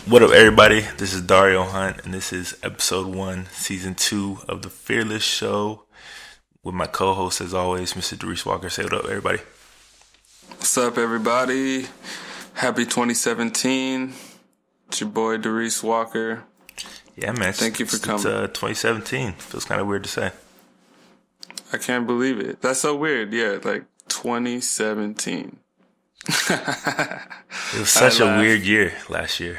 What up, everybody? This is Dario Hunt, and this is episode 1, season 2 of The Fearless Show with my co-host, as always, Mr. Dareece Walker. Say what up, everybody. What's up, everybody? Happy 2017. It's your boy, Dareece Walker. Yeah, man. Thank you for coming. It's 2017. Feels kind of weird to say. I can't believe it. That's so weird. Yeah, like 2017. It was such a weird year last year.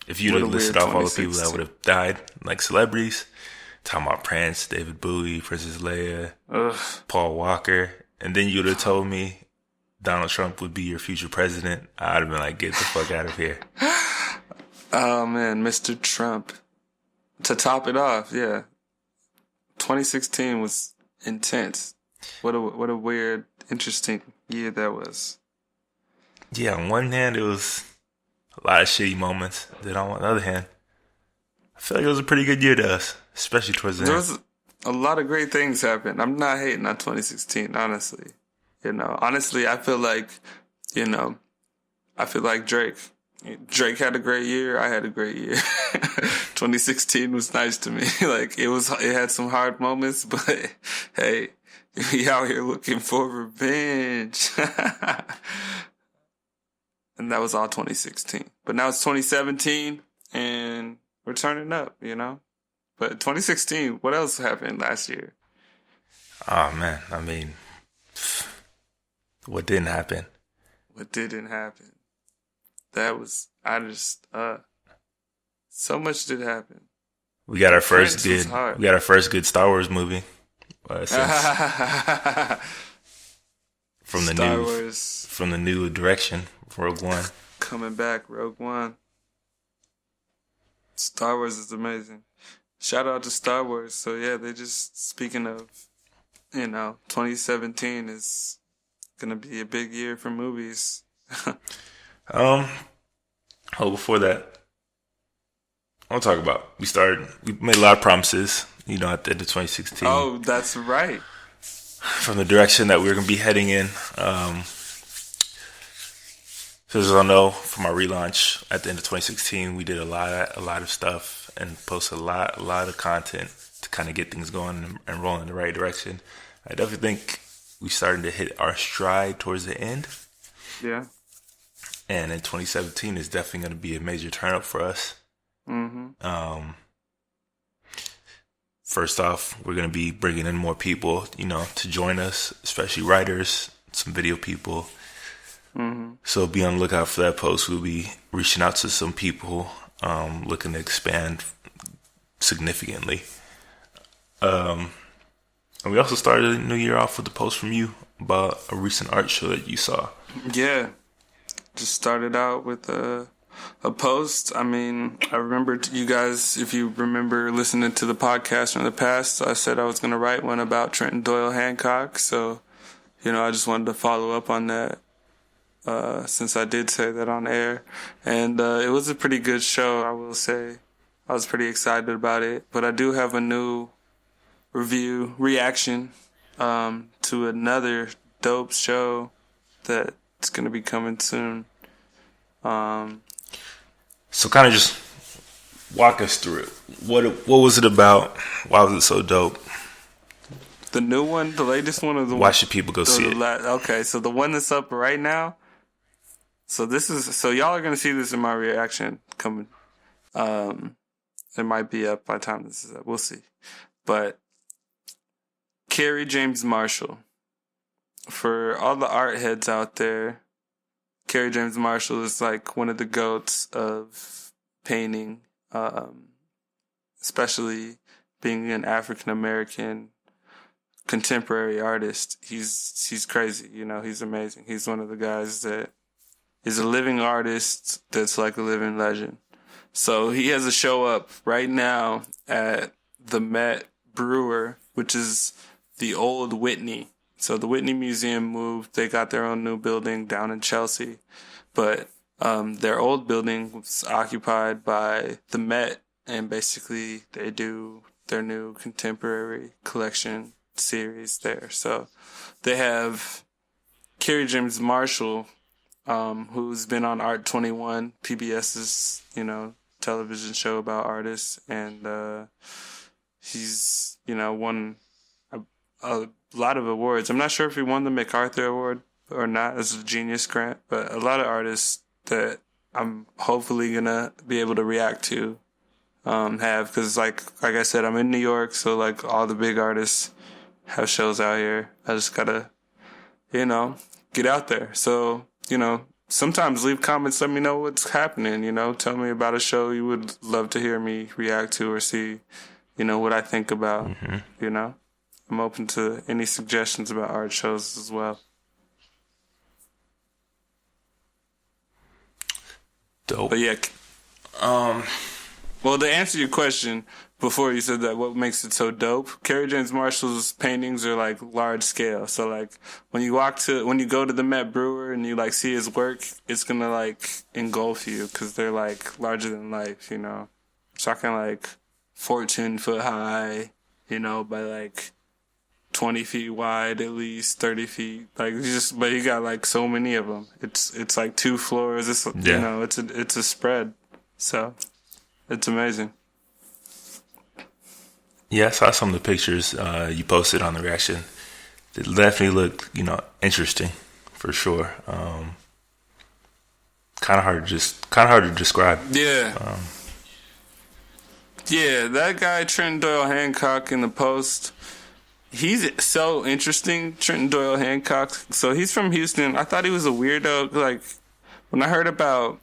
If you'd have listed off all the people that would have died, like celebrities, talking about Prince, David Bowie, Princess Leia, Paul Walker, and then you'd have told me Donald Trump would be your future president, I'd have been like, get the fuck out of here. Oh, man, Mr. Trump. To top it off, yeah. 2016 was intense. What a weird, interesting year that was. Yeah, on one hand, it was a lot of shitty moments. Then on the other hand, I feel like it was a pretty good year to us, especially towards the end. There was a lot of great things happen. I'm not hating on 2016, honestly. Honestly, I feel like Drake. Drake had a great year. I had a great year. 2016 was nice to me. Like it had some hard moments, but hey, we out here looking for revenge. And that was all 2016. But now it's 2017 and we're turning up, But 2016, what else happened last year? Oh man, I mean, what didn't happen? What didn't happen? So much did happen. We got our first good Star Wars movie. From the new direction, Rogue One. Coming back, Rogue One. Star Wars is amazing. Shout out to Star Wars. So yeah, they just, speaking of, 2017 is gonna be a big year for movies. Before that, I want to talk about, we made a lot of promises, at the end of 2016. Oh, that's right. From the direction that we're going to be heading in. So as I know, for my relaunch at the end of 2016, we did a lot of stuff and posted a lot of content to kind of get things going and rolling in the right direction. I definitely think we started to hit our stride towards the end. Yeah. And in 2017 is definitely going to be a major turn up for us. Mm-hmm. First off, we're going to be bringing in more people, to join us, especially writers, some video people. Mm-hmm. So be on the lookout for that post. We'll be reaching out to some people, looking to expand significantly. And we also started the new year off with a post from you about a recent art show that you saw. Yeah. Just started out with a post. I mean, I remember you guys, if you remember listening to the podcast from the past, I said I was going to write one about Trenton Doyle Hancock. So, I just wanted to follow up on that, since I did say that on air. And it was a pretty good show, I will say. I was pretty excited about it. But I do have a new reaction to another dope show that's going to be coming soon. So kind of just walk us through it. What was it about? Why was it so dope? The new one, the latest one, or the why should people go see it? Okay, so the one that's up right now. So y'all are gonna see this in my reaction coming. It might be up by the time this is up. We'll see. But Kerry James Marshall, for all the art heads out there, Kerry James Marshall is like one of the GOATs of painting, especially being an African American contemporary artist. He's crazy, he's amazing. He's one of the guys that is a living artist that's like a living legend. So he has a show up right now at the Met Brewer, which is the old Whitney. So the Whitney Museum moved. They got their own new building down in Chelsea. But their old building was occupied by the Met. And basically they do their new contemporary collection series there. So they have Kerry James Marshall who's been on Art 21, PBS's, television show about artists. And he's, won a lot of awards. I'm not sure if he won the MacArthur Award or not as a Genius Grant, but a lot of artists that I'm hopefully going to be able to react to have, because like I said, I'm in New York, so like all the big artists have shows out here. I just gotta, get out there. So, sometimes leave comments, let me know what's happening, tell me about a show you would love to hear me react to or see, what I think about, I'm open to any suggestions about art shows as well. Dope. But yeah, well, to answer your question, before you said that, what makes it so dope? Kerry James Marshall's paintings are like large scale. So like when you go to the Met Brewer and you like see his work, it's gonna like engulf you because they're like larger than life. Talking like 14 foot high, by like 20 feet wide, at least 30 feet. Like but you got like so many of them. It's like 2 floors. It's it's a spread. So it's amazing. Yeah, I saw some of the pictures you posted on the reaction. It definitely looked, interesting for sure. Kind of hard to describe. Yeah. Yeah, that guy Trenton Doyle Hancock in the post, he's so interesting. Trenton Doyle Hancock. So he's from Houston. I thought he was a weirdo. Like when I heard about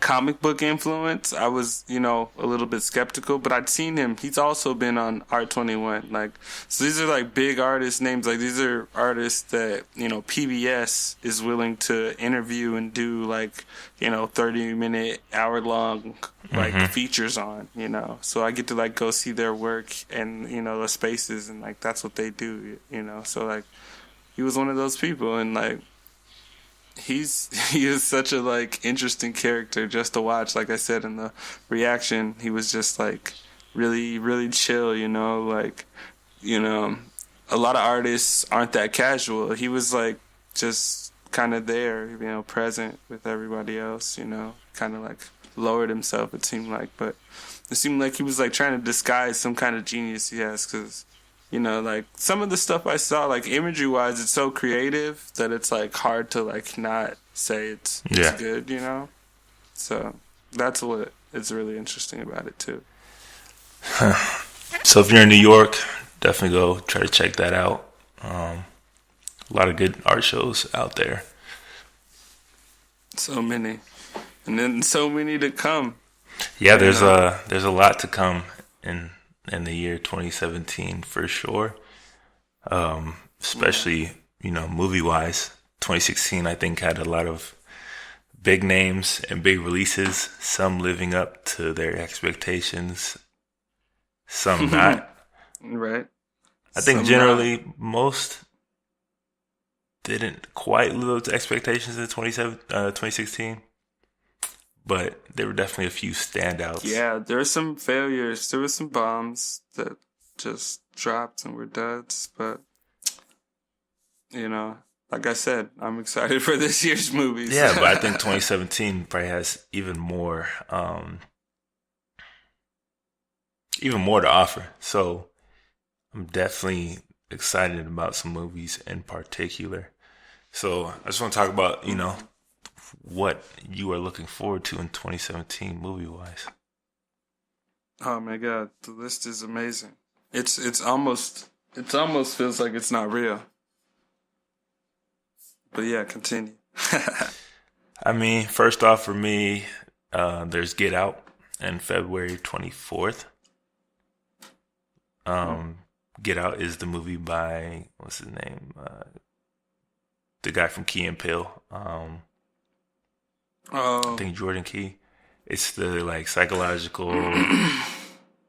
comic book influence, I was, a little bit skeptical, but I'd seen him. He's also been on Art 21. Like, so these are like big artist names. Like these are artists that, PBS is willing to interview and do like, 30-minute, hour-long like features on, So I get to like go see their work and, the spaces, and like that's what they do, So like he was one of those people, and like he is such a like interesting character just to watch. Like I said in the reaction, he was just like really, really chill, like, a lot of artists aren't that casual. He was like just kind of there, present with everybody else, kind of like lowered himself, it seemed like. But it seemed like he was like trying to disguise some kind of genius he has, because like some of the stuff I saw, like imagery wise, it's so creative that it's like hard to like not say it's good, So that's what is really interesting about it too. So if you're in New York, definitely go try to check that out. A lot of good art shows out there. So many, and then so many to come. Yeah, there's a lot to come in the year 2017 for sure. Especially, movie wise. 2016 I think had a lot of big names and big releases, some living up to their expectations, some not. Right. I think generally most didn't quite live up to expectations in 2016. But there were definitely a few standouts. Yeah, there were some failures. There were some bombs that just dropped and were duds. But, like I said, I'm excited for this year's movies. Yeah, but I think 2017 probably has even more to offer. So I'm definitely excited about some movies in particular. So I just want to talk about, what you are looking forward to in 2017 movie-wise. Oh my God, the list is amazing. It's almost feels like it's not real. But yeah, continue. I mean, first off for me, there's Get Out on February 24th. Get Out is the movie by, what's his name? The guy from Key and Peele. I think Jordan Key. It's the like psychological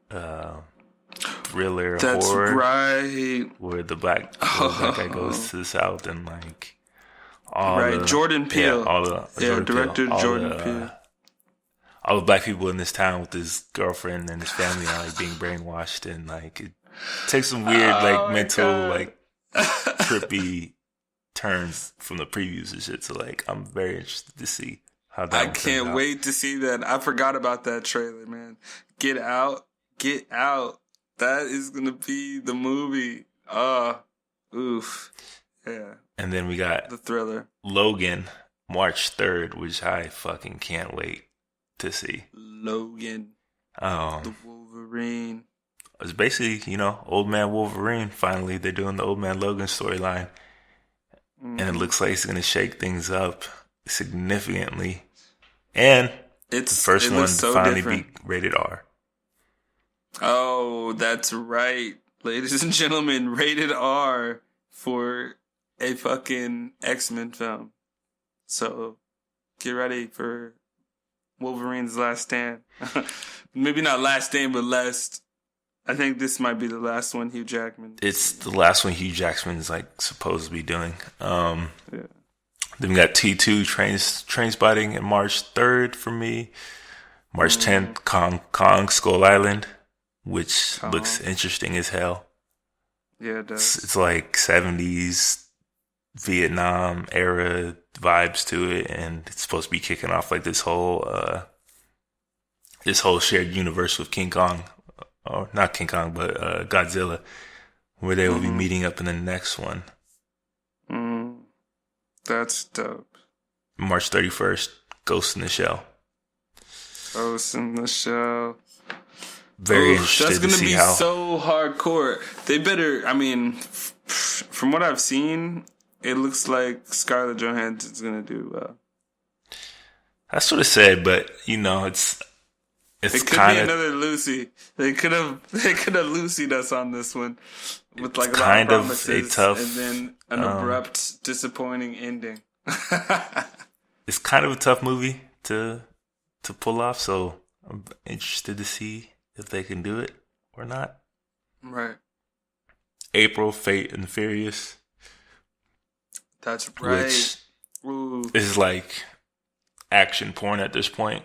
thriller horror. That's right. Where the black guy goes to the South and like all Jordan Peele. Director Jordan Peele. All the black people in this town with his girlfriend and his family are like being brainwashed, and like it takes some weird like mental like trippy turn from the previews and shit. So like, I'm very interested to see how that. I can't wait to see that. I forgot about that trailer, man. Get Out. That is gonna be the movie. Oof. Yeah. And then we got the thriller Logan, March 3rd, which I fucking can't wait to see. Logan. The Wolverine. It's basically, Old Man Wolverine. Finally, they're doing the Old Man Logan storyline. And it looks like it's going to shake things up significantly. And the first one to finally be rated R. Oh, that's right. Ladies and gentlemen, rated R for a fucking X-Men film. So, get ready for Wolverine's Last Stand. Maybe not Last Stand, but last. I think this might be the last one Hugh Jackman. It's the last one Hugh Jackman's supposed to be doing. Yeah. Then we got T2 Trainspotting in March 3rd for me. March 10th, Kong Skull Island, which looks interesting as hell. Yeah, it does. It's like 70s Vietnam era vibes to it, and it's supposed to be kicking off like this whole shared universe with King Kong. Or not King Kong, but Godzilla, where they will be meeting up in the next one. That's dope. March 31st, Ghost in the Shell. Ghost in the Shell. Very interested that's gonna to see be how. So hardcore. They better. I mean, from what I've seen, it looks like Scarlett Johansson's gonna do well. That's what it said, but it's. It could be another Lucy. They could have Lucy'd us on this one with like a lot of promises, and then an abrupt, disappointing ending. It's kind of a tough movie to pull off, so I'm interested to see if they can do it or not. Right. April, Fate and Furious. That's right. Which is like action porn at this point.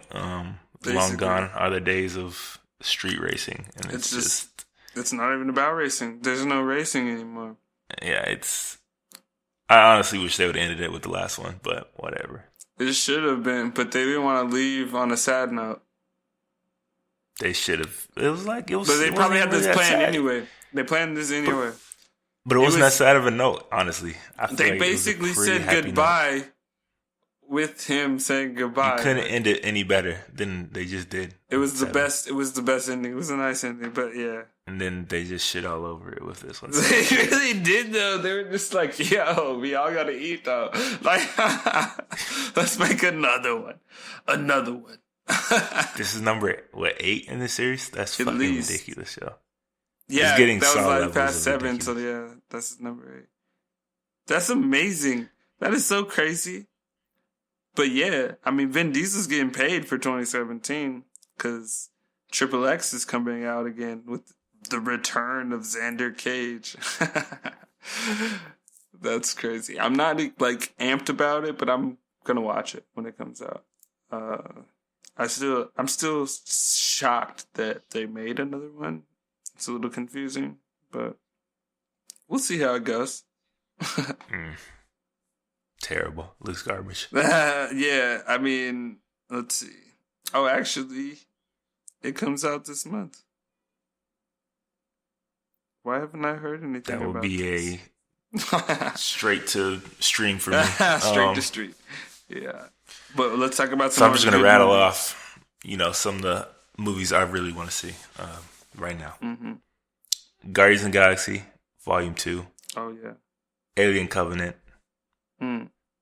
Basically. Long gone are the days of street racing, and it's just it's not even about racing. There's no racing anymore. Yeah, I honestly wish they would have ended it with the last one, but whatever. It should have been, but they didn't want to leave on a sad note. They should have. It was. But they probably had this planned anyway. They planned this anyway. But it wasn't that sad of a note, honestly. They basically said goodbye. With him saying goodbye. You couldn't end it any better than they just did. It was the best. It was the best ending. It was a nice ending, but yeah. And then they just shit all over it with this one. They really did, though. They were just like, yo, we all gotta eat, though. Like, let's make another one. Another one. This is number, 8 in the series? That's fucking ridiculous, yo. Yeah, it's getting that was like past 7, so yeah, that's number 8. That's amazing. That is so crazy. But yeah, I mean, Vin Diesel's getting paid for 2017 because Triple X is coming out again with the return of Xander Cage. That's crazy. I'm not amped about it, but I'm gonna watch it when it comes out. I'm still shocked that they made another one. It's a little confusing, but we'll see how it goes. Terrible. Looks garbage. Yeah, I mean, let's see. Oh, actually, it comes out this month. Why haven't I heard anything about this? That would be a straight to stream for me. Straight to stream. Yeah. But let's talk about some So I'm just going to rattle off, some of the movies I really want to see right now. Mm-hmm. Guardians of the Galaxy, Volume 2. Oh, yeah. Alien Covenant.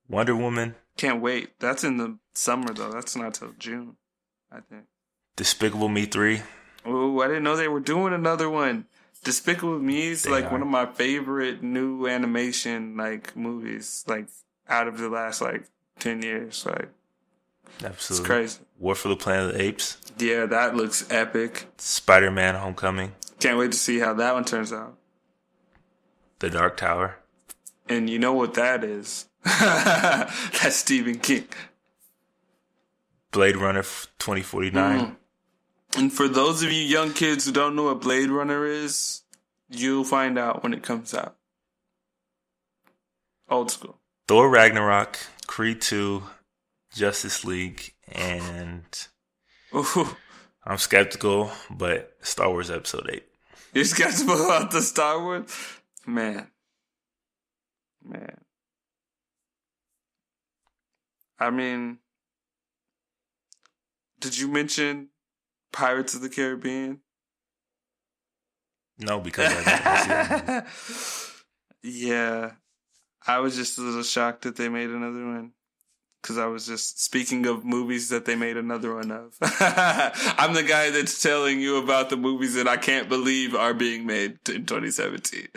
Wonder Woman. Can't wait. That's in the summer, though. That's not till June, I think. Despicable Me 3. Oh, I didn't know they were doing another one. Despicable Me is one of my favorite new animation movies, out of the last 10 years. Absolutely. It's crazy. War for the Planet of the Apes. Yeah, that looks epic. Spider-Man Homecoming. Can't wait to see how that one turns out. The Dark Tower. And you know what that is. That's Stephen King. Blade Runner 2049. And for those of you young kids who don't know what Blade Runner is, you'll find out when it comes out. Old school. Thor Ragnarok, Creed 2, Justice League, and Ooh. I'm skeptical, but Star Wars Episode 8. You're skeptical about the Star Wars? Man. I mean, did you mention Pirates of the Caribbean? No, because I didn't see it. Yeah. I was just a little shocked that they made another one. Because I was just speaking of movies that they made another one of. I'm the guy that's telling you about the movies that I can't believe are being made in 2017.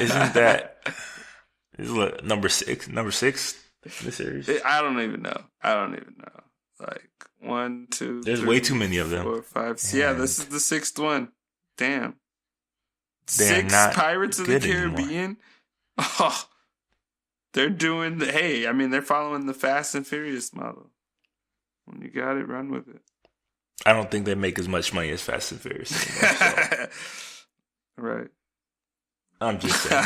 Isn't that number six in the series? I don't even know. Like 1, 2. There's 3, way too many of them. 4, 5. Yeah, this is the 6th one. Damn. They're 6 not Pirates of the good anymore. Caribbean. Oh. They're doing they're following the Fast and Furious model. When you got it, run with it. I don't think they make as much money as Fast and Furious anymore. So. Right. I'm just saying.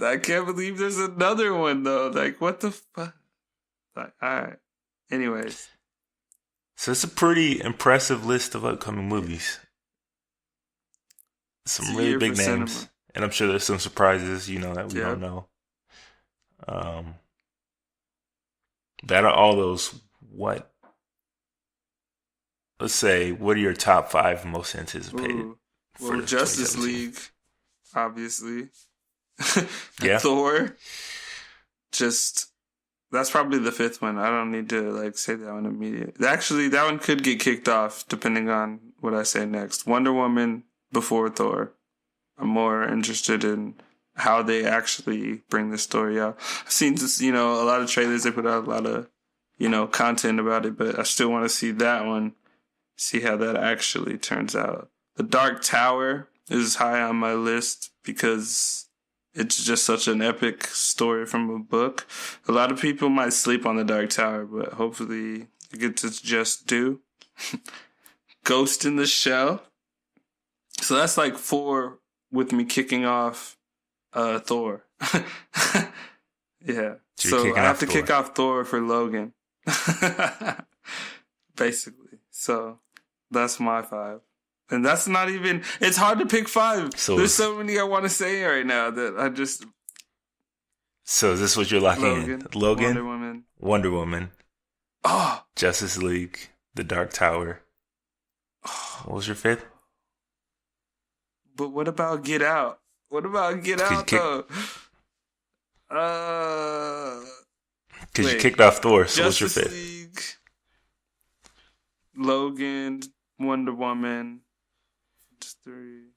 I can't believe there's another one, though. Like, what the fuck? Like, all right. Anyways. So it's a pretty impressive list of upcoming movies. Some really big names. Cinema. And I'm sure there's some surprises, that we don't know. That are all those, what? Let's say, what are your top 5 most anticipated? Well, Justice League, obviously. Yeah. Thor. That's probably the 5th one. I don't need to say that one immediately. Actually, that one could get kicked off depending on what I say next. Wonder Woman before Thor. I'm more interested in how they actually bring the story out. I've seen this, a lot of trailers. They put out a lot of, content about it, but I still want to see that one, see how that actually turns out. The Dark Tower is high on my list because it's just such an epic story from a book. A lot of people might sleep on the Dark Tower, but hopefully it gets its just due. Ghost in the Shell. So that's 4 with me kicking off Thor. Yeah. So I have to kick off Thor for Logan. Basically. So that's my 5. And that's not even... It's hard to pick 5. So there's so many I want to say right now that I just... So is this what you're locking in? Logan? Wonder Woman. Oh! Justice League. The Dark Tower. What was your 5th? But what about Get Out? What about Get Out, though? Because you kicked off Thor, so what's your 5th? League, Logan, Wonder Woman. Just 3.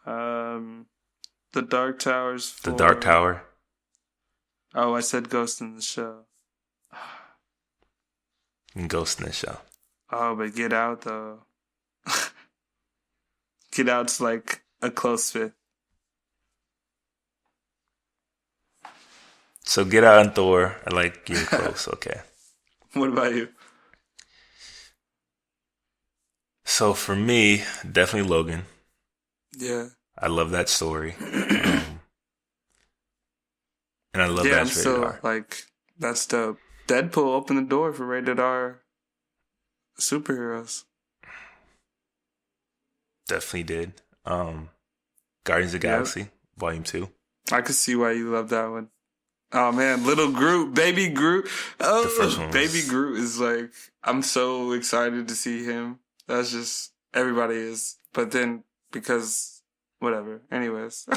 The Dark Tower's 4. The Dark Tower. Oh, I said Ghost in the Shell. And Ghost in the Shell. Oh, but Get Out, though. Get Out's a close 5th. So Get Out and Thor are you're close, okay. What about you? So for me, definitely Logan. Yeah. I love that story. And I love that it's rated R. That's dope. Deadpool opened the door for rated R superheroes. Definitely did. Guardians of the Galaxy, Volume 2. I could see why you love that one. Oh, man. Little Groot. Baby Groot. Oh, the first one Baby Groot is I'm so excited to see him. That's just... Everybody is. But then, because... Whatever. Anyways.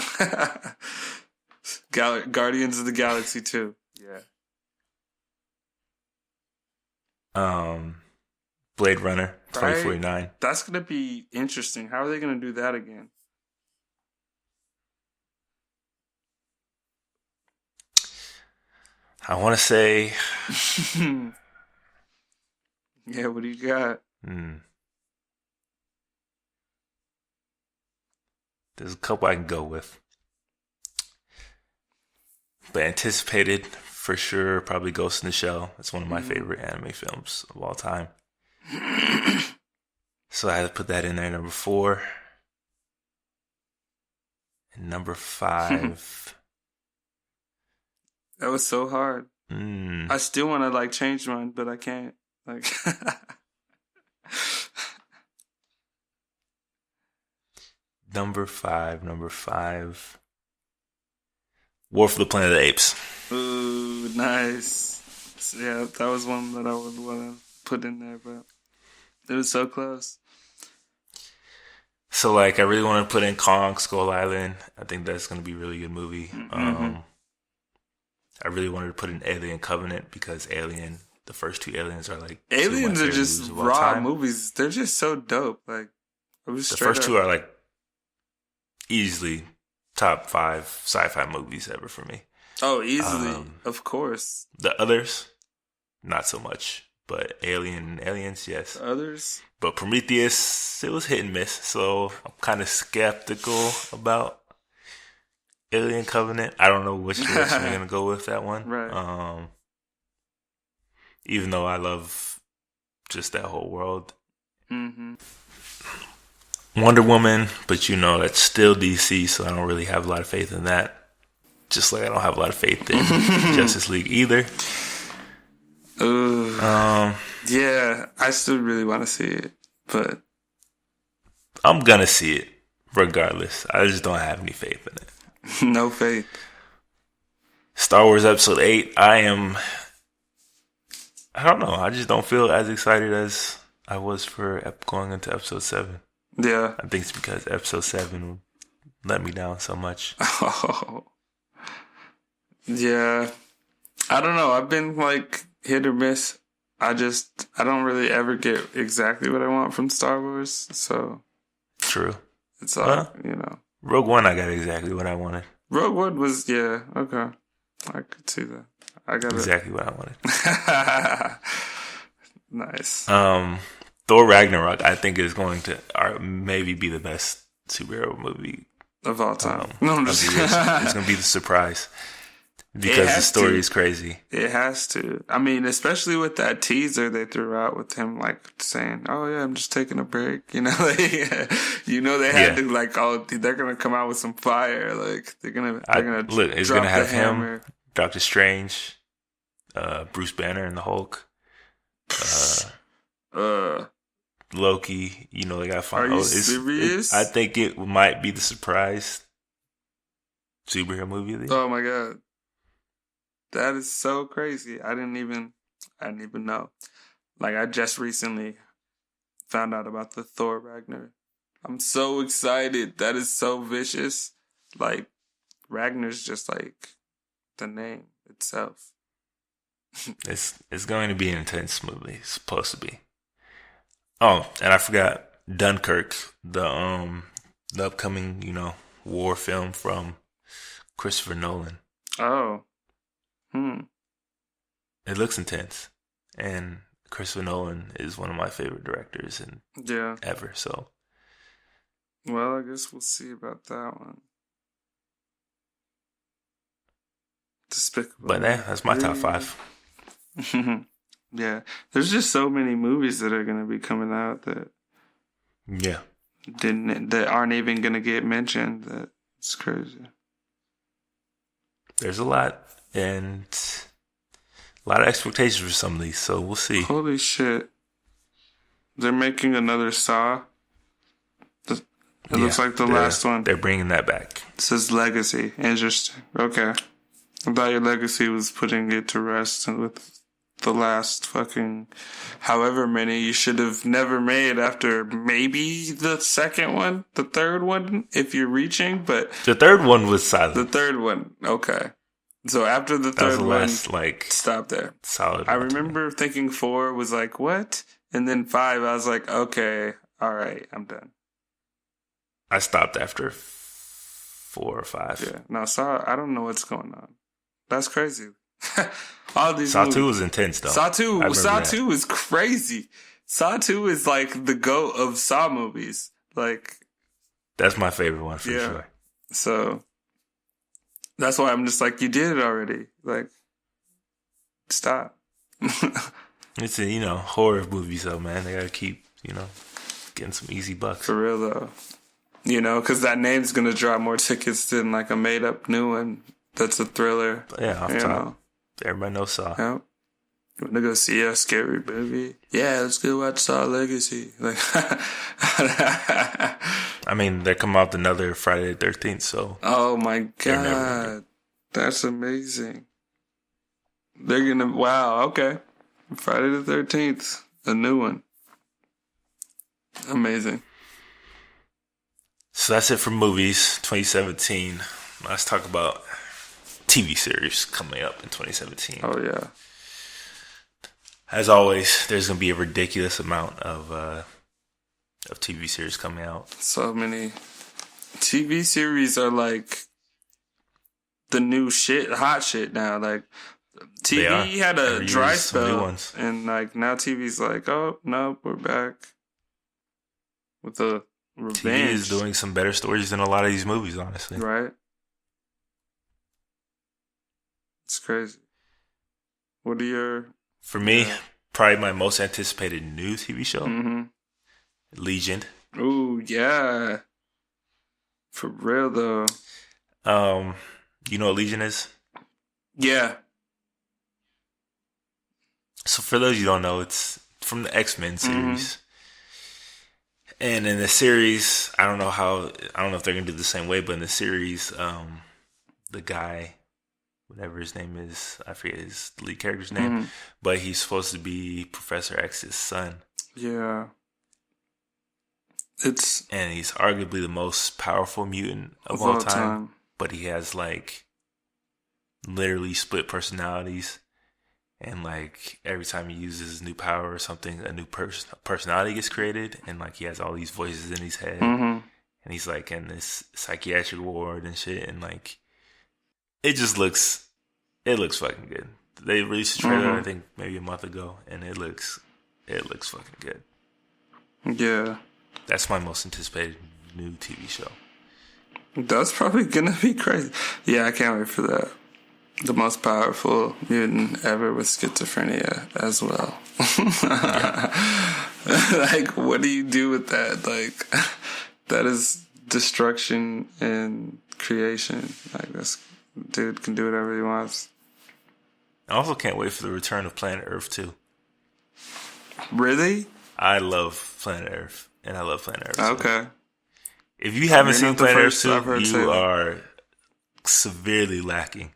Guardians of the Galaxy 2. Yeah. Blade Runner 2049. Right? That's going to be interesting. How are they going to do that again? I want to say... Yeah, what do you got? There's a couple I can go with. But anticipated, for sure, probably Ghost in the Shell. It's one of my favorite anime films of all time. So I had to put that in there, number 4. And number 5... That was so hard. Mm. I still want to like change mine, but I can't. Like, Number five. War for the Planet of the Apes. ooh, nice. Yeah, that was one that I would want to put in there, but it was so close. So, like, I really want to put in Kong, Skull Island. I think that's going to be a really good movie. Mm-hmm. I really wanted to put in Alien Covenant because Alien, the first two Aliens are like Aliens are just raw movies. They're just so dope. Like, the first two are like easily top 5 sci-fi movies ever for me. Oh, easily, of course. The others, not so much. But Aliens, yes. The others? But Prometheus, it was hit and miss. So I'm kind of skeptical about Alien Covenant. I don't know which direction they're going to go with that one. Right. Even though I love just that whole world. Mm-hmm. Wonder Woman, but that's still DC, so I don't really have a lot of faith in that. Just like I don't have a lot of faith in Justice League either. Ooh. Yeah, I still really want to see it, but I'm gonna see it regardless. I just don't have any faith in it. No faith. Star Wars Episode 8, I don't know. I just don't feel as excited as I was for going into Episode 7. Yeah. I think it's because Episode 7 let me down so much. Oh. Yeah. I don't know. I've been like hit or miss. I don't really ever get exactly what I want from Star Wars, so true. It's all, Rogue One, I got exactly what I wanted. Rogue One was, yeah, okay. I could see that. I got exactly what I wanted. Nice. Thor Ragnarok, I think, is going to maybe be the best superhero movie of all time. No, I'm just it's going to be the surprise. Because the story is crazy. It has to. I mean, especially with that teaser they threw out with him, like, saying, oh, yeah, I'm just taking a break. They had to, like, they're going to come out with some fire. Like, they're going to look, it's going to have him, Doctor Strange, Bruce Banner and the Hulk, Loki. They got to find... Are you serious? I think it might be the surprise superhero movie. Oh, my God. That is so crazy. I didn't even know. Like, I just recently found out about the Thor Ragnar. I'm so excited. That is so vicious. Like, Ragnar's just like the name itself. It's going to be an intense movie. It's supposed to be. Oh, and I forgot Dunkirk, the upcoming, war film from Christopher Nolan. Oh. It looks intense, and Christopher Nolan is one of my favorite directors ever. So, well, I guess we'll see about that one. Despicable. But that's my top 5. Yeah, there's just so many movies that are going to be coming out that that aren't even going to get mentioned. That it's crazy. There's a lot. And a lot of expectations for some of these, so we'll see. Holy shit. They're making another Saw. It looks like the last one. They're bringing that back. It says Legacy. Interesting. Okay. I thought your Legacy was putting it to rest with the last fucking however many you should have never made after maybe the second one, the third one, if you're reaching, but... The third one was silent. The third one, okay. So after the third one, stop there. Solid. I remember thinking 4 was like, what? And then 5, I was like, okay, all right, I'm done. I stopped after 4 or 5. Yeah, no, I don't know what's going on. That's crazy. All these Saw 2 was intense, though. Saw 2 is crazy. Saw 2 is like the GOAT of Saw movies. Like, that's my favorite one for sure. So... that's why I'm just like, you did it already. Like, stop. It's a, horror movies, though, man. They gotta keep, getting some easy bucks. For real, though. Because that name's gonna draw more tickets than, like, a made-up new one. That's a thriller. But yeah, off top. Everybody knows Saw. Yep. You want to go see a scary movie? Yeah, let's go watch Saw Legacy. Like, I mean, they're coming out with another Friday the 13th, so. Oh my God. That's amazing. They're gonna, wow, okay. Friday the 13th, a new one. Amazing. So that's it for movies, 2017. Let's talk about TV series coming up in 2017. Oh, yeah. As always, there's going to be a ridiculous amount of TV series coming out. So many. TV series are like the new shit, hot shit now. Like, TV had a dry spell, and like now TV's like, oh, no, we're back with a revenge. TV is doing some better stories than a lot of these movies, honestly. Right? It's crazy. What are your... For me, probably my most anticipated new TV show, Legion. Ooh, yeah. For real, though. You know what Legion is? Yeah. So for those you don't know, it's from the X-Men series. And in the series, I don't know if they're going to do the same way, but in the series, the guy, whatever his name is, I forget his lead character's name, but he's supposed to be Professor X's son. Yeah. And he's arguably the most powerful mutant of all time. But he has like literally split personalities. And like every time he uses his new power or something, a new personality gets created. And like he has all these voices in his head. And he's like in this psychiatric ward and shit. And like it looks fucking good. They released a trailer I think maybe a month ago, and it looks fucking good. Yeah. That's my most anticipated new TV show. That's probably gonna be crazy. Yeah, I can't wait for that. The most powerful mutant ever with schizophrenia as well. Like, what do you do with that? Like, that is destruction and creation. Like, this dude can do whatever he wants. I also can't wait for the return of Planet Earth too. Really? I love Planet Earth, and I love Planet Earth. Okay. So if you haven't seen Planet Earth 2, you are severely lacking.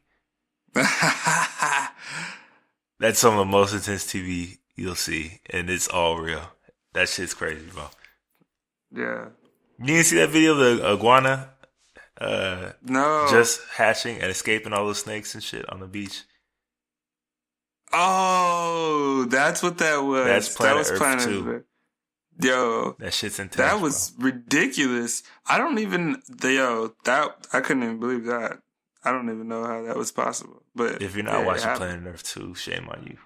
That's some of the most intense TV you'll see, and it's all real. That shit's crazy, bro. Yeah. You didn't see that video of the iguana? No. Just hatching and escaping all those snakes and shit on the beach. Oh, that's what that was. That's Planet Earth 2. Yo, that shit's intense. That was ridiculous. I couldn't even believe that. I don't even know how that was possible. But if you're not watching Planet Earth 2, shame on you.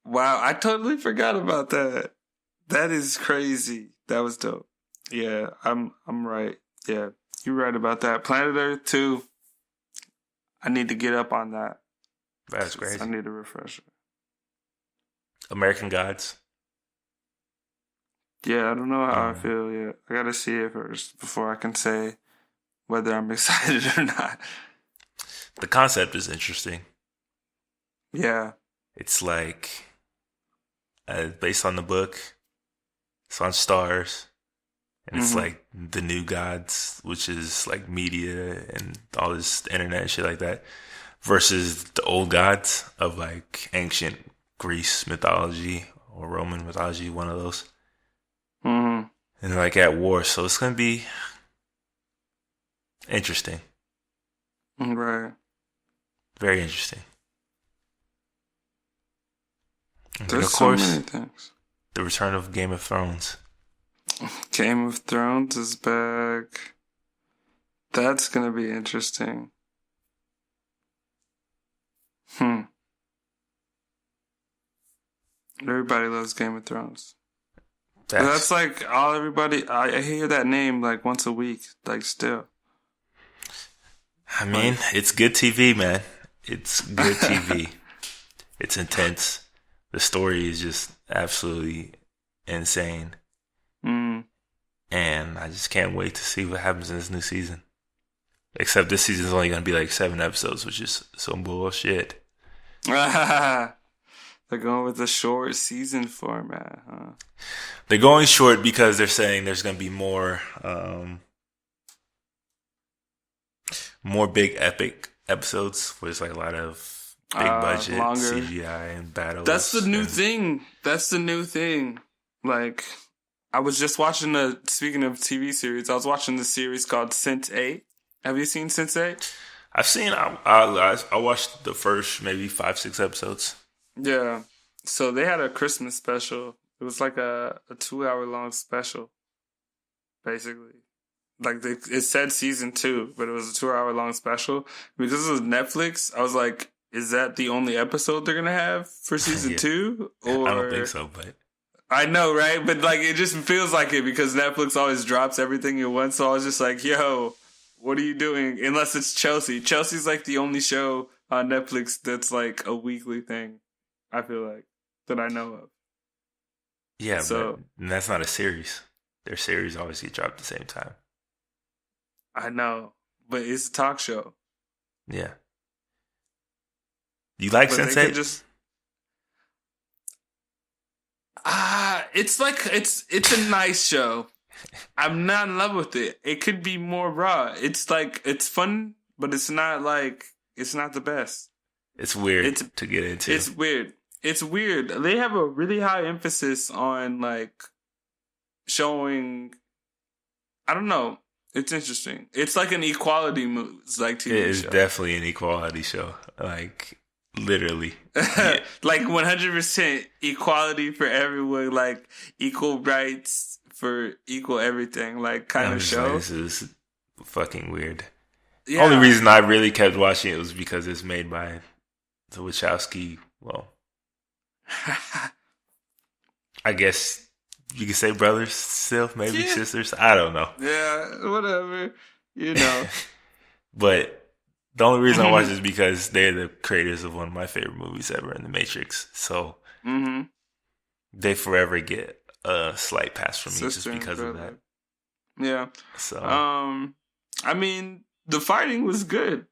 Wow, I totally forgot about that. That is crazy. That was dope. Yeah, I'm right. Yeah, you're right about that. Planet Earth 2. I need to get up on that. That's crazy. I need a refresher. American Gods. Yeah, I don't know how I feel yet. I gotta see it first before I can say whether I'm excited or not. The concept is interesting. Yeah. It's like based on the book. It's on Stars. And it's like the new gods, which is like media and all this internet and shit like that, versus the old gods of like ancient Greece mythology or Roman mythology, one of those. And like at war, so it's gonna be interesting. Right. Very interesting. And there's of course, so many things. The return of Game of Thrones. Game of Thrones is back. That's gonna be interesting. Everybody loves Game of Thrones. That's like all everybody. I hear that name like once a week, like still. I mean, it's good TV, man. It's good TV. It's intense. The story is just absolutely insane. And I just can't wait to see what happens in this new season. Except this season's only gonna be like 7 episodes, which is some bullshit. They're going with the short season format, huh? They're going short because they're saying there's gonna be more big epic episodes where there's like a lot of big budget longer CGI and battles. That's the new thing. That's the new thing. Like, I was just watching speaking of TV series, I was watching the series called Sense8. Have you seen Sense8? I've seen. I watched the first maybe 5-6 episodes. Yeah. So they had a Christmas special. It was like a 2-hour long special, basically. Like it said season 2, but it was a 2-hour long special. Because it was Netflix, I was like, is that the only episode they're gonna have for season 2? Or I don't think so, but I know, right? But like, it just feels like it because Netflix always drops everything at once. So I was just like, yo, what are you doing? Unless it's Chelsea. Chelsea's like the only show on Netflix that's like a weekly thing, I feel like, that I know of. Yeah, so, but that's not a series. Their series always get dropped at the same time. I know, but it's a talk show. Yeah. You like Sense8? It's like it's a nice show. I'm not in love with it. It could be more raw. It's like it's fun, but it's not the best. It's weird to get into. It's weird. It's weird. They have a really high emphasis on like showing. I don't know. It's interesting. It's like an equality move. It's like TV show. It is definitely an equality show. Like literally, like 100% equality for everyone. Like equal rights for equal everything. Like kind of show. Like, this is fucking weird. Yeah. Only reason I really kept watching it was because it's made by the Wachowski. Well, I guess you could say brothers still, maybe sisters. I don't know. Yeah, whatever. You know. But the only reason I watch it is because they're the creators of one of my favorite movies ever, in The Matrix. So they forever get a slight pass from me just because of that. Yeah. So I mean, the fighting was good.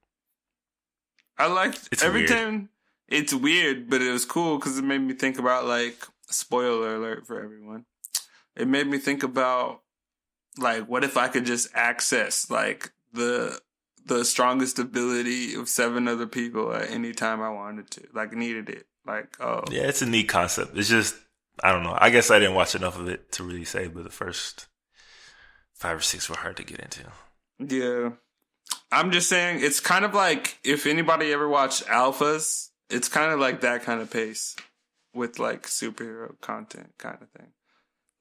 I liked every time. It's weird, but it was cool because it made me think about, like, spoiler alert for everyone. It made me think about, like, what if I could just access, like, the strongest ability of 7 other people at any time I wanted to, like, needed it. Like, oh. Yeah, it's a neat concept. It's just, I don't know. I guess I didn't watch enough of it to really say, but the first 5 or 6 were hard to get into. Yeah. I'm just saying, it's kind of like, if anybody ever watched Alphas, it's kind of like that kind of pace with like superhero content kind of thing.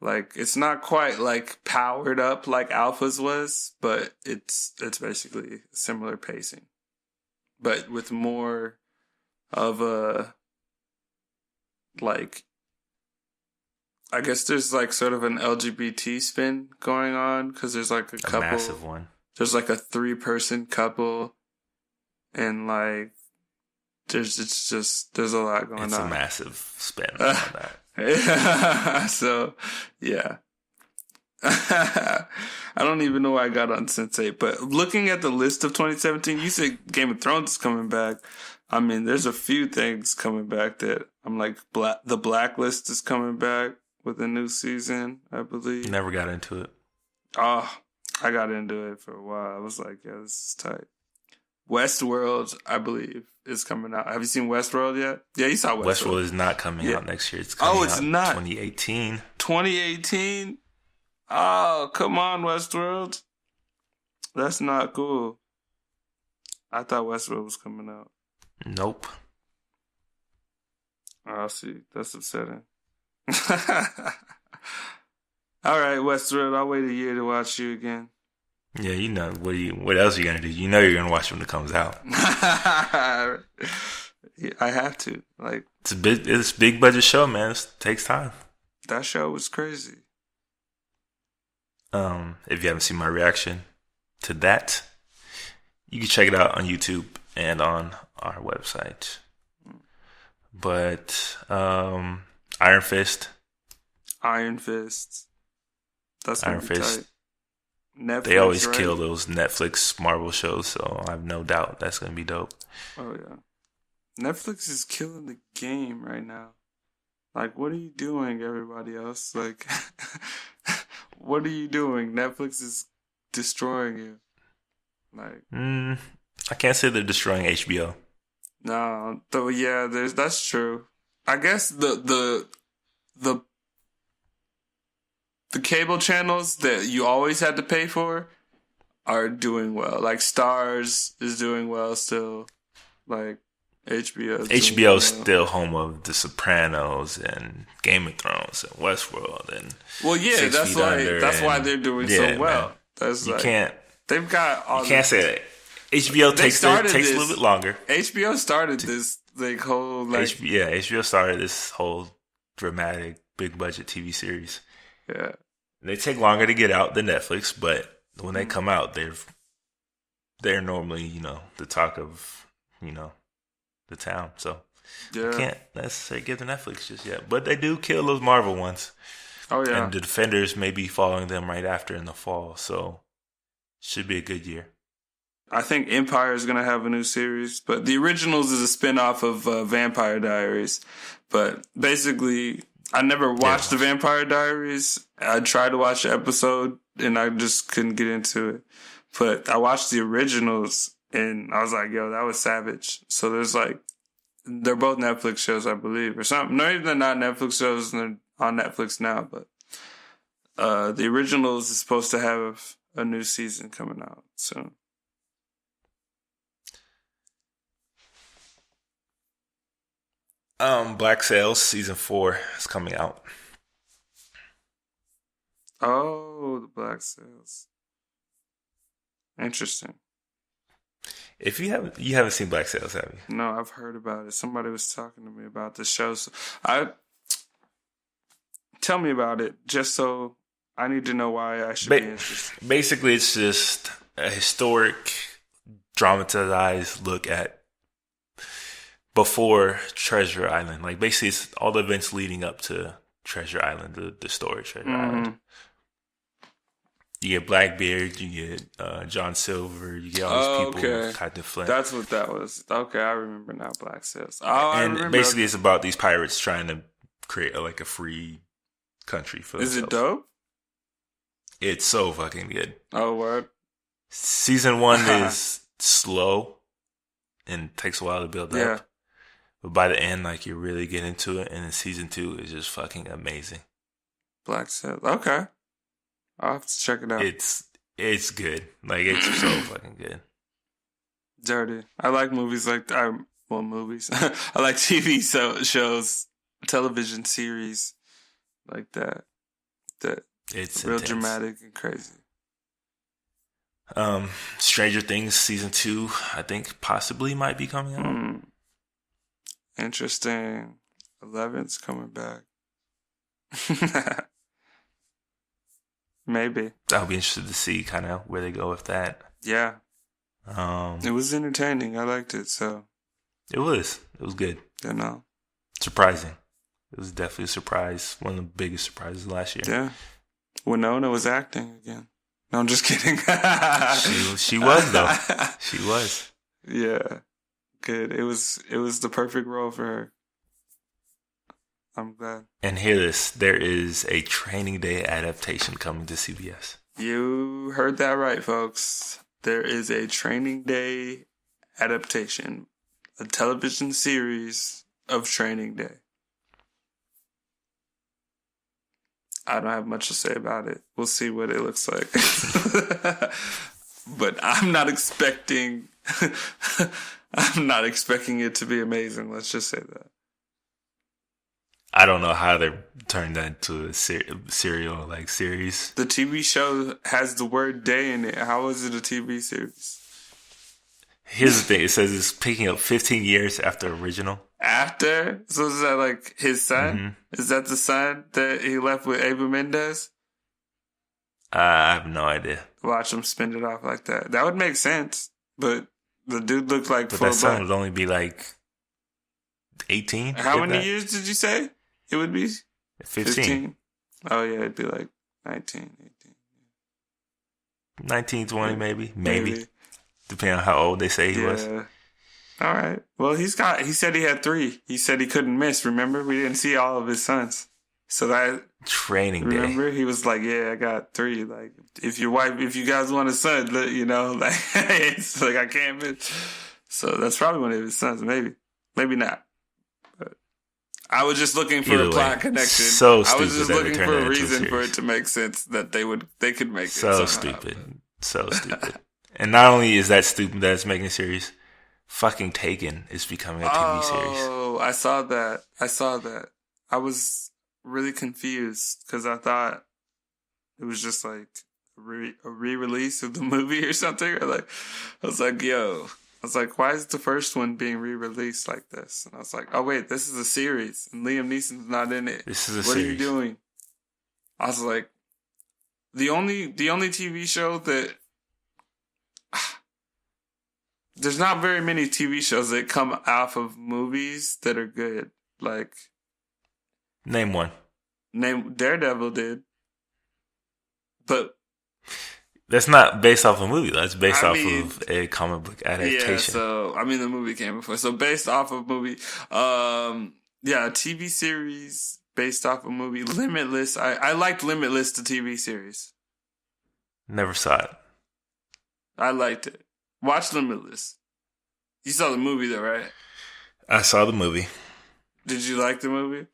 Like it's not quite like powered up like Alphas was, but it's basically similar pacing, but with more of a like. I guess there's like sort of an LGBT spin going on because there's like a couple. Massive one. There's like a 3-person couple, and like. There's a lot going on. It's a massive spin on that. So, yeah. I don't even know why I got on Sense8, but looking at the list of 2017, you said Game of Thrones is coming back. I mean, there's a few things coming back that I'm like, The Blacklist is coming back with a new season, I believe. Never got into it. Oh, I got into it for a while. I was like, yeah, this is tight. Westworld, I believe, is coming out. Have you seen Westworld yet? Yeah, you saw Westworld. Westworld is not coming out next year. It's coming out in 2018. 2018? Oh, come on, Westworld. That's not cool. I thought Westworld was coming out. Nope. I see. That's upsetting. All right, Westworld, I'll wait a year to watch you again. Yeah, you know what else are you gonna do? You know you're gonna watch when it comes out. I have to. Like it's a big budget show, man. It takes time. That show was crazy. If you haven't seen my reaction to that, you can check it out on YouTube and on our website. But Iron Fist. Iron Fist. That's Iron Fist. Tight. Netflix, they always right? kill those Netflix Marvel shows, so I have no doubt that's gonna be dope. Oh yeah, Netflix is killing the game right now. Like, what are you doing, everybody else? Like, what are you doing? Netflix is destroying you. Like, I can't say they're destroying HBO. no, though, yeah, that's true. I guess the cable channels that you always had to pay for are doing well. Like Stars is doing well still. Like HBO is still home of The Sopranos and Game of Thrones and Westworld and that's why they're doing so well. Man, That's you like can't. they've got all. You can't say that. HBO takes a little bit longer. HBO started this whole HBO started this whole dramatic big budget TV series. Yeah, they take longer to get out than Netflix, but when they come out, they're normally the talk of the town. So I can't necessarily give the Netflix just yet, but they do kill those Marvel ones. Oh yeah, and the Defenders may be following them right after in the fall, so should be a good year. I think Empire is going to have a new series, but the Originals is a spinoff of Vampire Diaries. But basically, I never watched the Vampire Diaries. I tried to watch the episode, and I just couldn't get into it. But I watched the Originals, and I was like, yo, that was savage. So there's they're both Netflix shows, I believe, or something. No, they're not Netflix shows, and they're on Netflix now. But the Originals is supposed to have a new season coming out soon. Black Sails season 4 is coming out. Oh, the Black Sails. Interesting. If you haven't seen Black Sails, have you? No, I've heard about it. Somebody was talking to me about the show. So tell me about it, just so I need to know why I should be interested. Basically, it's just a historic, dramatized look at before Treasure Island. Like, basically, it's all the events leading up to Treasure Island, the story Treasure Island. You get Blackbeard, you get John Silver, you get all these people, Captain Flint. That's what that was. Okay, I remember now, Black Sails. And basically, it's about these pirates trying to create a free country for themselves. Is it dope? It's so fucking good. Oh, word. Season 1 is slow and takes a while to build up. But by the end, you're really getting into it. And then season 2 is just fucking amazing. Black Sails. Okay. I'll have to check it out. It's good. It's so fucking good. Dirty. I like movies like that. Well, movies. I like TV shows, television series like that. It's real intense. Dramatic and crazy. Stranger Things season 2, I think possibly might be coming out. Interesting. 11's coming back. Maybe. I'll be interested to see kind of where they go with that. Yeah. It was entertaining. I liked it, so. It was good. Surprising. It was definitely a surprise. One of the biggest surprises last year. Yeah. Winona was acting again. No, I'm just kidding. she was, though. She was. Yeah. Good. It was the perfect role for her. I'm glad. And hear this. There is a Training Day adaptation coming to CBS. You heard that right, folks. There is a Training Day adaptation. A television series of Training Day. I don't have much to say about it. We'll see what it looks like. But I'm not expecting it to be amazing. Let's just say that. I don't know how they're turning that into a serial series. The TV show has the word day in it. How is it a TV series? Here's the thing. It says it's picking up 15 years after original. After? So is that his son? Mm-hmm. Is that the son that he left with Ava Mendes? I have no idea. Watch him spin it off like that. That would make sense. But the dude looked like... But that son would only be 18. How many years did you say it would be? 15. Oh, yeah. It'd be 19, 18. 19, 20 maybe. Depending on how old they say he was. All right. Well, he said he had 3. He said he couldn't miss. Remember, we didn't see all of his sons. So that training day. Remember, he was like, "Yeah, I got 3. Like, if you guys want a son, you know, like, it's like I can't miss." So that's probably one of his sons. Maybe not. But I was just looking for a plot connection. So stupid. I was just looking for a reason for it to make sense that they could make it. So stupid. So stupid. And not only is that stupid that it's making a series, fucking Taken is becoming a TV series. Oh, I saw that. I was really confused because I thought it was just like a re-release of the movie or something. Or like, I was like, why is the first one being re-released like this? And I was like, oh wait, this is a series, and Liam Neeson's not in it. This is a series. What are you doing? I was like, the only TV show that there's not very many TV shows that come off of movies that are good. Like, name one. Daredevil did, but that's not based off a movie. That's based off of a comic book adaptation. Yeah, so the movie came before. So based off of movie, a TV series based off a movie. Limitless. I liked Limitless, the TV series. Never saw it. I liked it. Watch Limitless. You saw the movie though, right? I saw the movie. Did you like the movie?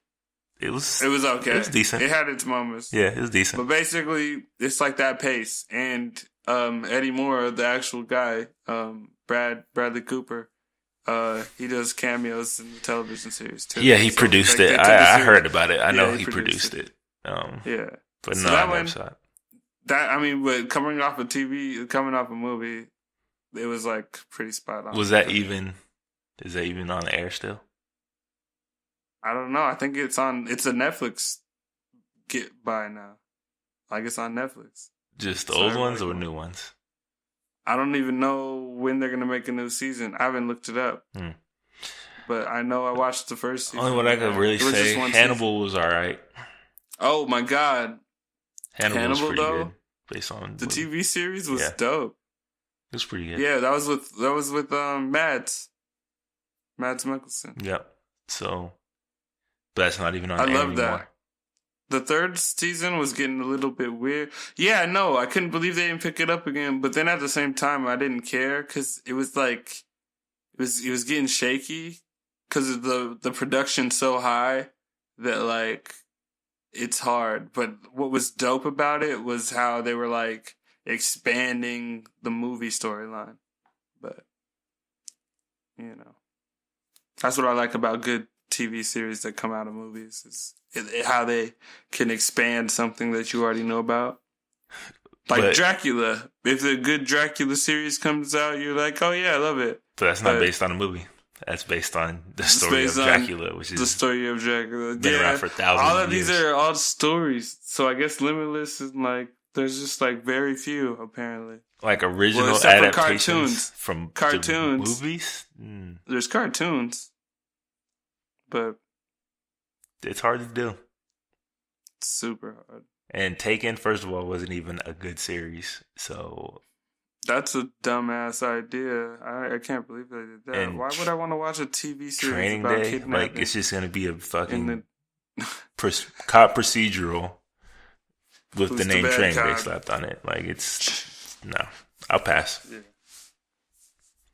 It was okay. It was decent. It had its moments. Yeah, it was decent. But basically, it's like that pace. And Eddie Moore, the actual guy, Bradley Cooper, he does cameos in the television series too. Yeah, he produced it. I heard about it. I know he produced it. Yeah. But so no, I never saw it. But coming off a movie, it was like pretty spot on. Is that even on the air still? I don't know. I think it's a Netflix get by now. Like, it's on Netflix. Just the old ones or new ones? I don't even know when they're going to make a new season. I haven't looked it up. But I know I watched the first season. Only what I could really say, Hannibal was all right. Oh, my God. Hannibal was pretty good. Based on the TV series was dope. It was pretty good. Yeah, that was with Mads Mikkelsen. Yep. So... But that's not even on air anymore. I love that. The third season was getting a little bit weird. Yeah, no, I couldn't believe they didn't pick it up again. But then at the same time, I didn't care because it was like it was getting shaky because of the production so high that like it's hard. But what was dope about it was how they were like expanding the movie storyline. But you know, that's what I like about good TV series that come out of movies is how they can expand something that you already know about. Like Dracula. If a good Dracula series comes out, you're like, oh yeah, I love it. But that's not based on a movie. That's based on the story of Dracula, which is the story of Dracula. Been around for thousands all of years. These are all stories. So I guess Limitless is like there's just like very few apparently. Like original adaptations from cartoons. Movies? There's cartoons. But it's hard to do. Super hard. And Taken, first of all, wasn't even a good series. So that's a dumbass idea. I can't believe they did that. And why would I want to watch a TV series Training about Day? kidnapping? Like, it's just going to be a fucking cop procedural with the name Training Day slapped on it. Like, no. I'll pass. Yeah.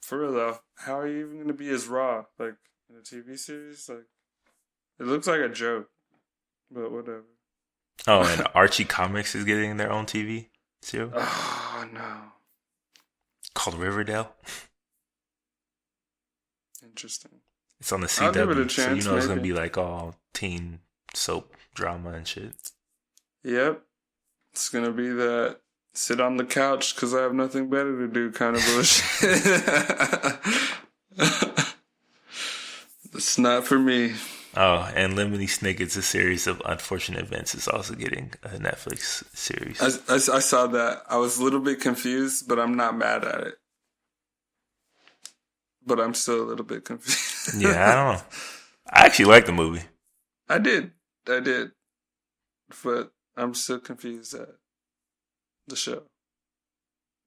For real, though. How are you even going to be as raw? Like, in a TV series? Like, it looks like a joke. But whatever. Oh, and Archie Comics is getting their own TV too? Oh, no. Called Riverdale. Interesting. It's on the CW, I'll give it a chance, so it's going to be like all teen soap drama and shit. Yep. It's going to be that sit on the couch because I have nothing better to do kind of bullshit. It's not for me. Oh, and Lemony Snicket's A Series of Unfortunate Events is also getting a Netflix series. I saw that. I was a little bit confused, but I'm not mad at it. But I'm still a little bit confused. Yeah, I don't know. I actually liked the movie. I did. But I'm still confused at the show.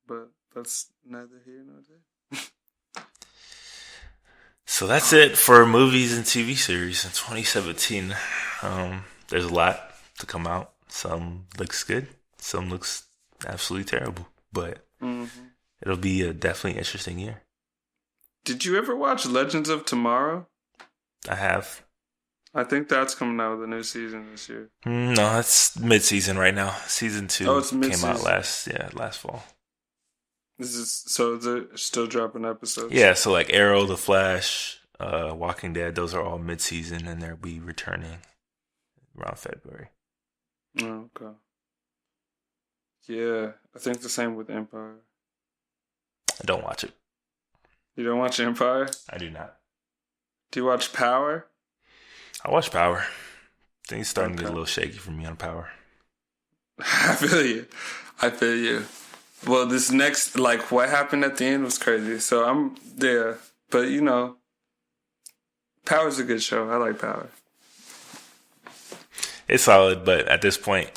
but that's neither here nor there. So that's it for movies and TV series in 2017. There's a lot to come out. Some looks good. Some looks absolutely terrible. But it'll be a definitely interesting year. Did you ever watch Legends of Tomorrow? I have. I think that's coming out with a new season this year. No, it's mid-season right now. Season 2 came out last fall. So they're still dropping episodes? Yeah, so like Arrow, The Flash, Walking Dead, those are all mid-season, and they'll be returning around February. Oh, okay. Yeah, I think the same with Empire. I don't watch it. You don't watch Empire? I do not. Do you watch Power? I watch Power. Things starting to get a little shaky for me on Power. I feel you. Well, this next, like, what happened at the end was crazy. So I'm there. But, you know, Power's a good show. I like Power. It's solid, but at this point,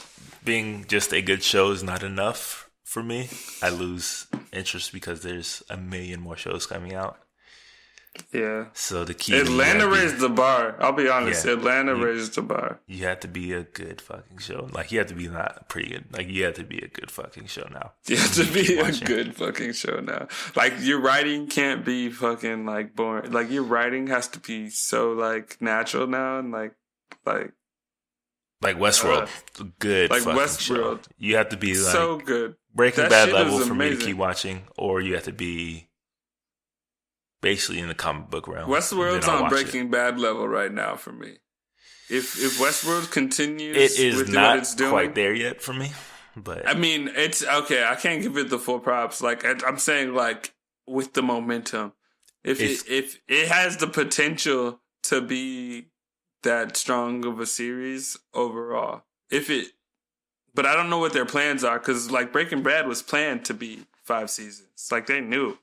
being just a good show is not enough for me. I lose interest because there's a million more shows coming out. Yeah. So the key. Atlanta raised the bar. I'll be honest. Yeah, Atlanta raised the bar. You have to be a good fucking show. Like, you have to be not pretty good. Like, you have to be a good fucking show now. You have to be a good fucking show now. Like, your writing can't be fucking, like, boring. Like, your writing has to be so, like, natural now and, like Westworld, good like fucking Westworld. Show. You have to be like so good. Breaking Bad level for me to keep watching, or you have to be basically in the comic book realm. Westworld's on Breaking Bad level right now for me. If Westworld continues, it is with not what it's doing, quite there yet for me. But I mean, it's okay. I can't give it the full props. Like, I'm saying, like, with the momentum, if it has the potential to be that strong of a series overall. But I don't know what their plans are, because, like, Breaking Bad was planned to be 5 seasons. Like, they knew.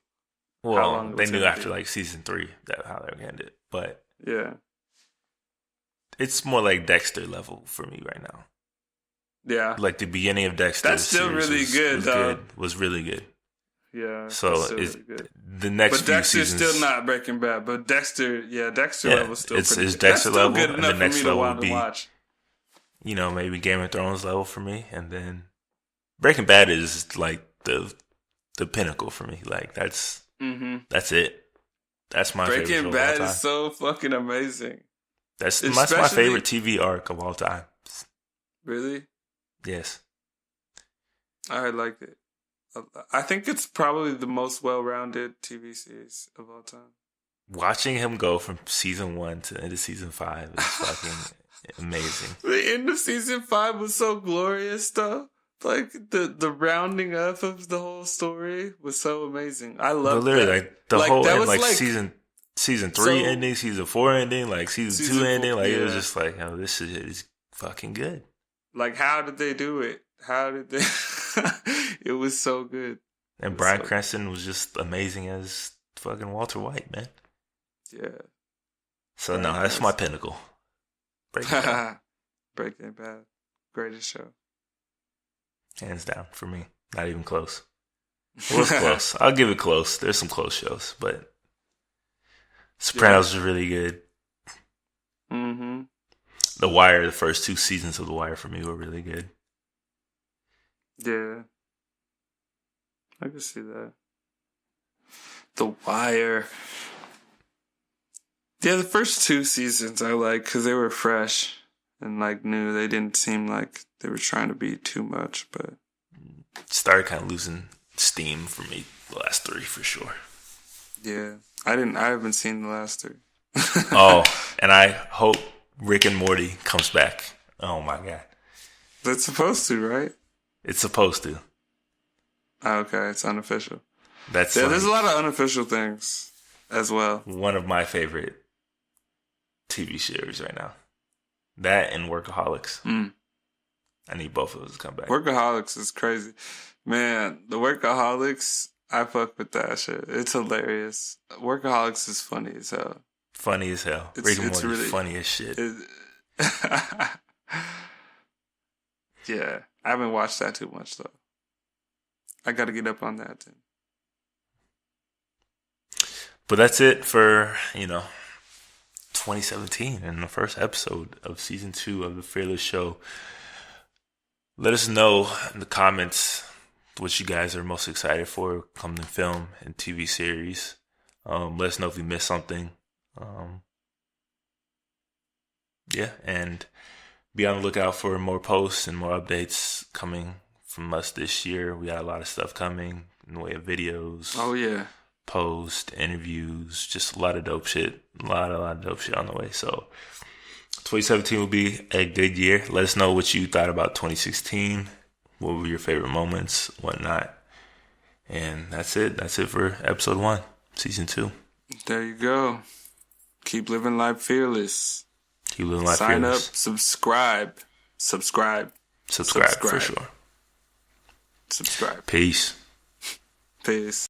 Well, they knew after, like, season 3 how they were going to end it. But yeah, it's more like Dexter level for me right now. Yeah. Like, the beginning of Dexter. That's still really good, though. Was really good. Yeah. So it's really good. The next few seasons. But Dexter's still not Breaking Bad. But Dexter level's still pretty good. It's Dexter level, good and the next level would be, watch. You know, maybe Game of Thrones level for me, and then Breaking Bad is like the pinnacle for me. Like, that's it. That's my favorite show Breaking of Bad all time. is so fucking amazing. That's my favorite TV arc of all time. Really? Yes. I liked it. I think it's probably the most well-rounded TV series of all time. Watching him go from season 1 to into season 5 is fucking amazing. The end of season 5 was so glorious, though. Like, the rounding up of the whole story was so amazing. I love that. Like, the whole end, like season 3 ending, season 4 ending, like season 2 ending, like, it was just like, oh, this is fucking good. Like, how did they do it? How did they... It was so good. And Bryan Cranston was just amazing as fucking Walter White, man. Yeah. So, that's my pinnacle. Breaking Bad. Breaking Bad. Greatest show. Hands down for me. Not even close. Well, it's close. I'll give it close. There's some close shows, but Sopranos is really good. Mm-hmm. The Wire, the first 2 seasons of The Wire for me were really good. Yeah. I can see that. The Wire. Yeah, the first 2 seasons I like because they were fresh and, like, new. They didn't seem like they were trying to be too much, but it started kind of losing steam for me the last 3 for sure. Yeah. I haven't seen the last 3. Oh, and I hope Rick and Morty comes back. Oh my God. That's supposed to, right? It's supposed to. Oh, okay, it's unofficial. There's a lot of unofficial things as well. One of my favorite TV series right now. That and Workaholics. I need both of those to come back. Workaholics is crazy. Man, the Workaholics, I fuck with that shit. It's hilarious. Workaholics is funny as hell. Funny as hell. Rick and Morty really funny as shit. Yeah, I haven't watched that too much though. I got to get up on that. Then. But that's it for 2017 and the first episode of season 2 of the Fearless Show. Let us know in the comments what you guys are most excited for coming film and TV series. Let us know if we missed something. And be on the lookout for more posts and more updates coming from us this year. We got a lot of stuff coming in the way of videos. Oh, yeah. Posts, interviews, just a lot of dope shit. A lot of dope shit on the way. So 2017 will be a good year. Let us know what you thought about 2016. What were your favorite moments, whatnot. And that's it. That's it for episode 1, season 2. There you go. Keep living life fearless. Keep living life Sign fearless. up, subscribe Subscribe for sure. Subscribe. Peace. Peace.